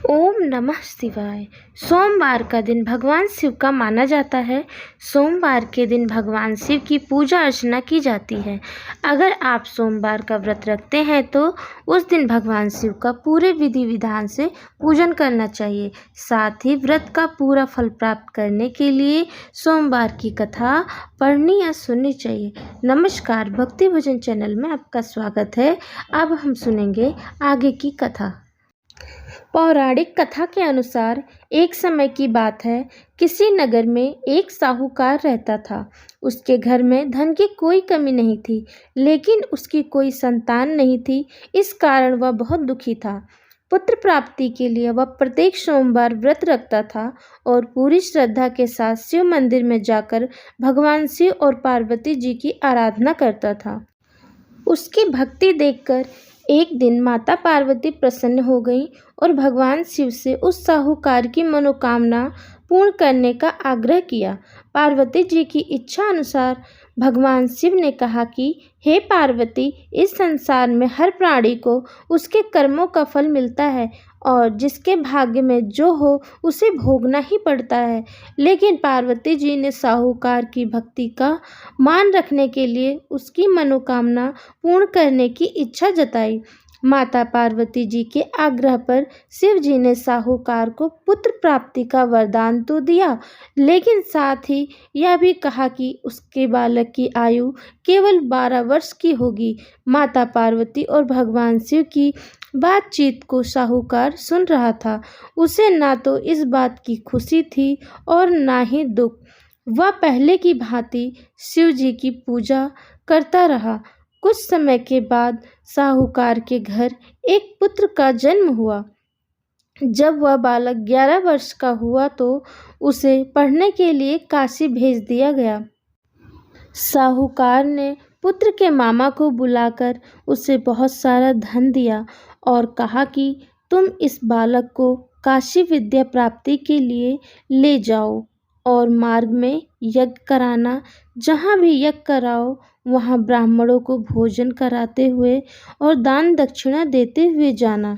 ओम नमः शिवाय। सोमवार का दिन भगवान शिव का माना जाता है। सोमवार के दिन भगवान शिव की पूजा अर्चना की जाती है। अगर आप सोमवार का व्रत रखते हैं तो उस दिन भगवान शिव का पूरे विधि विधान से पूजन करना चाहिए। साथ ही व्रत का पूरा फल प्राप्त करने के लिए सोमवार की कथा पढ़नी या सुननी चाहिए। नमस्कार, भक्ति भजन चैनल में आपका स्वागत है। अब हम सुनेंगे आगे की कथा। पौराणिक कथा के अनुसार एक समय की बात है, किसी नगर में एक साहूकार रहता था। उसके घर में धन की कोई कमी नहीं थी, लेकिन उसकी कोई संतान नहीं थी। इस कारण वह बहुत दुखी था। पुत्र प्राप्ति के लिए वह प्रत्येक सोमवार व्रत रखता था और पूरी श्रद्धा के साथ शिव मंदिर में जाकर भगवान शिव और पार्वती जी की आराधना करता था। उसकी भक्ति देखकर एक दिन माता पार्वती प्रसन्न हो गईं और भगवान शिव से उस साहूकार की मनोकामना पूर्ण करने का आग्रह किया। पार्वती जी की इच्छा अनुसार भगवान शिव ने कहा कि हे पार्वती, इस संसार में हर प्राणी को उसके कर्मों का फल मिलता है और जिसके भाग्य में जो हो उसे भोगना ही पड़ता है। लेकिन पार्वती जी ने साहूकार की भक्ति का मान रखने के लिए उसकी मनोकामना पूर्ण करने की इच्छा जताई। माता पार्वती जी के आग्रह पर शिव जी ने साहूकार को पुत्र प्राप्ति का वरदान तो दिया, लेकिन साथ ही यह भी कहा कि उसके बालक की आयु केवल 12 वर्ष की होगी। माता पार्वती और भगवान शिव की बातचीत को साहूकार सुन रहा था। उसे ना तो इस बात की खुशी थी और ना ही दुख। वह पहले की भांति शिव जी की पूजा करता रहा। कुछ समय के बाद साहूकार के घर एक पुत्र का जन्म हुआ। जब वह बालक 11 वर्ष का हुआ तो उसे पढ़ने के लिए काशी भेज दिया गया। साहूकार ने पुत्र के मामा को बुलाकर उसे बहुत सारा धन दिया और कहा कि तुम इस बालक को काशी विद्या प्राप्ति के लिए ले जाओ और मार्ग में यज्ञ कराना। जहाँ भी यज्ञ कराओ वहाँ ब्राह्मणों को भोजन कराते हुए और दान दक्षिणा देते हुए जाना।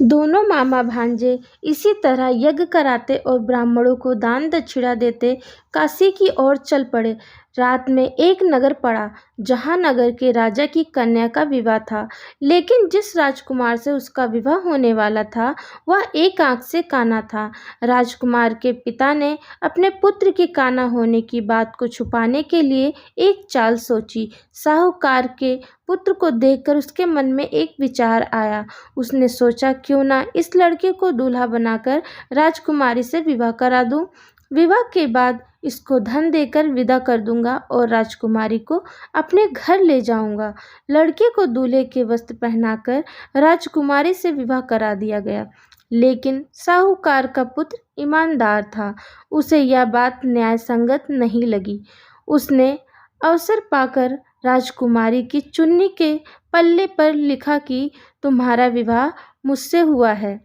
दोनों मामा भांजे इसी तरह यज्ञ कराते और ब्राह्मणों को दान दक्षिणा देते काशी की ओर चल पड़े। रात में एक नगर पड़ा जहाँ नगर के राजा की कन्या का विवाह था, लेकिन जिस राजकुमार से उसका विवाह होने वाला था वह एक आंख से काना था। राजकुमार के पिता ने अपने पुत्र के काना होने की बात को छुपाने के लिए एक चाल सोची। साहूकार के पुत्र को देखकर उसके मन में एक विचार आया। उसने सोचा, क्यों ना इस लड़के को दूल्हा बनाकर राजकुमारी से विवाह करा दूं। विवाह के बाद इसको धन देकर विदा कर दूंगा और राजकुमारी को अपने घर ले जाऊंगा। लड़के को दूल्हे के वस्त्र पहनाकर राजकुमारी से विवाह करा दिया गया। लेकिन साहूकार का पुत्र ईमानदार था। उसे यह बात न्याय संगत नहीं लगी। उसने अवसर पाकर राजकुमारी की चुन्नी के पल्ले पर लिखा कि तुम्हारा विवाह मुझसे हुआ है,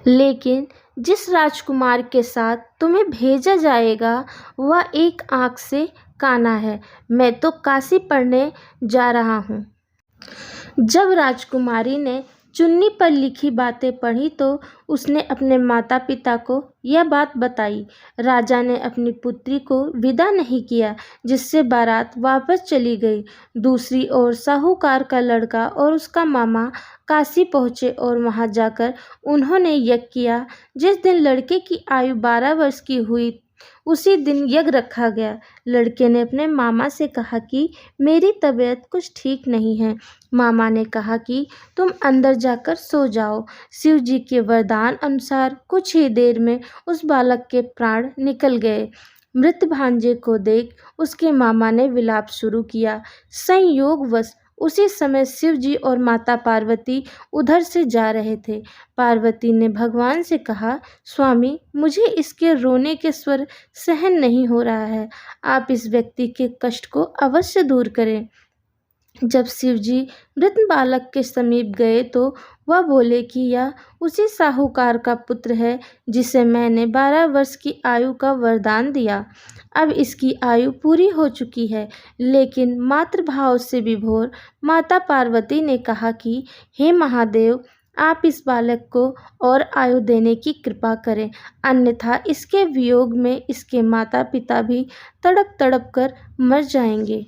लेकिन जिस राजकुमार के साथ तुम्हें भेजा जाएगा वह एक आंख से काना है। मैं तो काशी पढ़ने जा रहा हूँ। जब राजकुमारी ने चुन्नी पर लिखी बातें पढ़ी तो उसने अपने माता पिता को यह बात बताई। राजा ने अपनी पुत्री को विदा नहीं किया, जिससे बारात वापस चली गई। दूसरी ओर साहूकार का लड़का और उसका मामा काशी पहुँचे और वहां जाकर उन्होंने यज्ञ किया। जिस दिन लड़के की आयु 12 वर्ष की हुई उसी दिन यज्ञ रखा गया। लड़के ने अपने मामा से कहा कि मेरी तबीयत कुछ ठीक नहीं है। मामा ने कहा कि तुम अंदर जाकर सो जाओ। शिव जी के वरदान अनुसार कुछ ही देर में उस बालक के प्राण निकल गए। मृत भांजे को देख उसके मामा ने विलाप शुरू किया। संयोगवश उसी समय शिव जी और माता पार्वती उधर से जा रहे थे। पार्वती ने भगवान से कहा, स्वामी, मुझे इसके रोने के स्वर सहन नहीं हो रहा है। आप इस व्यक्ति के कष्ट को अवश्य दूर करें। जब शिव जी मृत बालक के समीप गए तो वह बोले कि यह उसी साहूकार का पुत्र है जिसे मैंने 12 वर्ष की आयु का वरदान दिया। अब इसकी आयु पूरी हो चुकी है। लेकिन मातृभाव से विभोर माता पार्वती ने कहा कि हे महादेव, आप इस बालक को और आयु देने की कृपा करें, अन्यथा इसके वियोग में इसके माता पिता भी तड़प तड़प कर मर जाएंगे।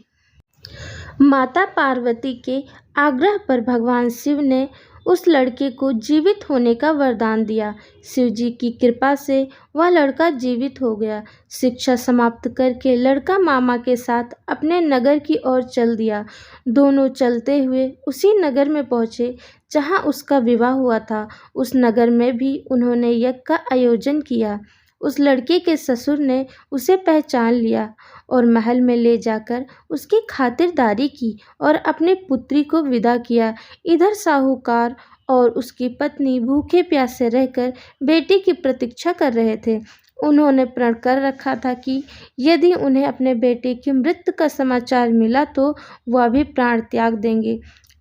माता पार्वती के आग्रह पर भगवान शिव ने उस लड़के को जीवित होने का वरदान दिया। शिव जी की कृपा से वह लड़का जीवित हो गया। शिक्षा समाप्त करके लड़का मामा के साथ अपने नगर की ओर चल दिया। दोनों चलते हुए उसी नगर में पहुँचे जहाँ उसका विवाह हुआ था। उस नगर में भी उन्होंने यज्ञ का आयोजन किया। उस लड़के के ससुर ने उसे पहचान लिया और महल में ले जाकर उसकी खातिरदारी की और अपनी पुत्री को विदा किया। इधर साहूकार और उसकी पत्नी भूखे प्यासे रहकर बेटी की प्रतीक्षा कर रहे थे। उन्होंने प्रण कर रखा था कि यदि उन्हें अपने बेटे की मृत्यु का समाचार मिला तो वह भी प्राण त्याग देंगे,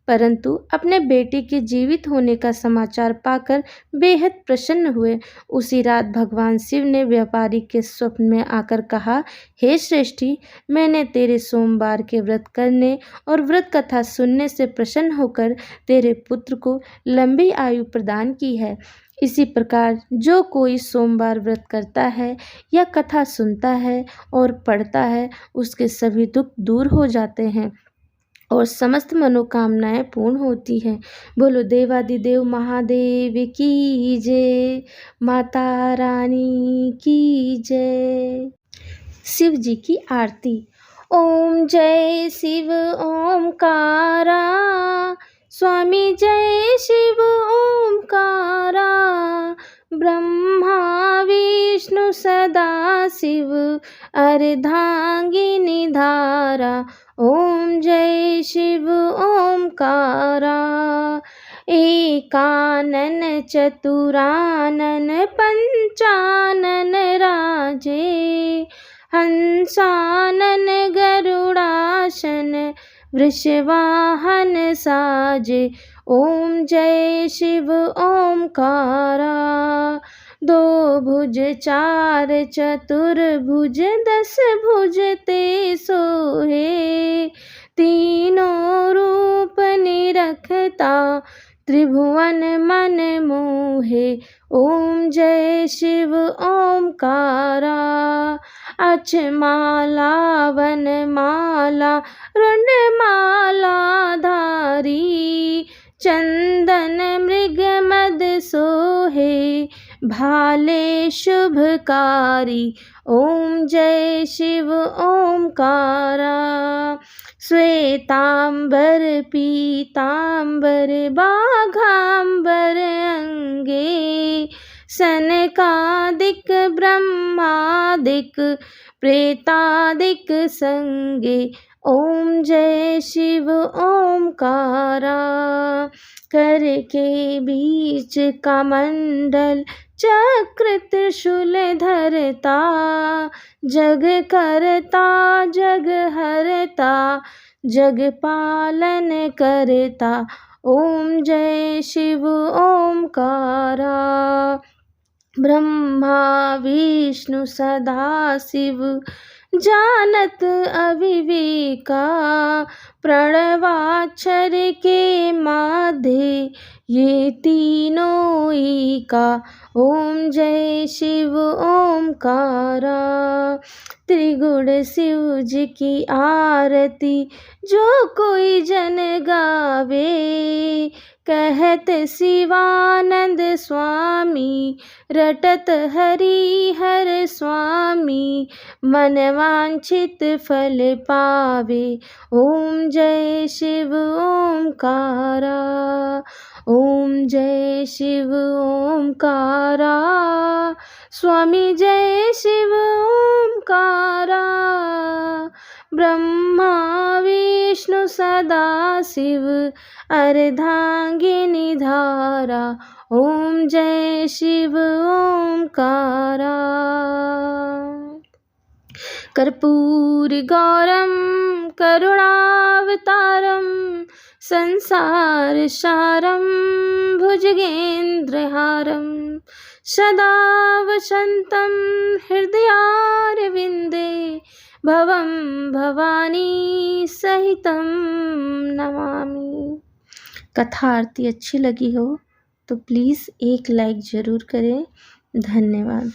परंतु अपने बेटे के जीवित होने का समाचार पाकर बेहद प्रसन्न हुए। उसी रात भगवान शिव ने व्यापारी के स्वप्न में आकर कहा, हे श्रेष्ठी, मैंने तेरे सोमवार के व्रत करने और व्रत कथा सुनने से प्रसन्न होकर तेरे पुत्र को लंबी आयु प्रदान की है। इसी प्रकार जो कोई सोमवार व्रत करता है या कथा सुनता है और पढ़ता है, उसके सभी दुख दूर हो जाते हैं और समस्त मनोकामनाएं पूर्ण होती हैं। बोलो देवादिदेव महादेव की जय, माता रानी की जय। शिव जी की आरती। ओम जय शिव ओमकारा, स्वामी जय शिव ओमकारा, ब्रह्मा विष्णु सदा शिव अर्धांगिनी धारा। ओम जय शिव ओमकारा, एकानन चतुरानन पंचानन राजे, हंसानन गरुड़ासन वृषवाहन साजे। ओम जय शिव ओमकारा, दो भुज चार चतुर्भुज 10 भुज ते सोहे, तीनों रूप निरखता त्रिभुवन मन मोहे। ओम जय शिव ओमकारा, अक्षमाला वनमाला रुंडमाला धारी, चंदन मृग मद सोहे, भाले शुभकारी। ओम जय शिव ओमकारा, श्वेतांबर पीतांबर बाघांबर अंगे, सनकादिक ब्रह्मादिक प्रेतादिक संगे। ओम जय शिव ओमकारा, कर के बीच कमंडल चक्र त्रिशूल धरता, जग करता जग हरता, जग पालन करता। ओम जय शिव ओमकारा, ब्रह्मा विष्णु सदा शिव जानत अविवेका, प्रणवाक्षर के माधे ये तीनों एका। ओम जय शिव ओमकारा, त्रिगुण शिव जी की आरती जो कोई जन गावे, कहत शिवानंद स्वामी रटत हरि हर स्वामी, मन वांछित फल पावे। ओम जय शिव ओमकारा, ओम जय शिव ओमकारा, स्वामी जय शिव ओमकारा, ब्रह्मा विष्णु सदा शिव अर्धांगिनी धारा। ओम जय शिव ओमकारा, कर्पूर गौरम करुणावतारम, संसार सारम भुजगेन्द्रहारम, सदा वसंतं हृदयारविंदे, भवं भवानी सहितं नमामि। कथा आरती अच्छी लगी हो तो प्लीज़ एक लाइक ज़रूर करें। धन्यवाद।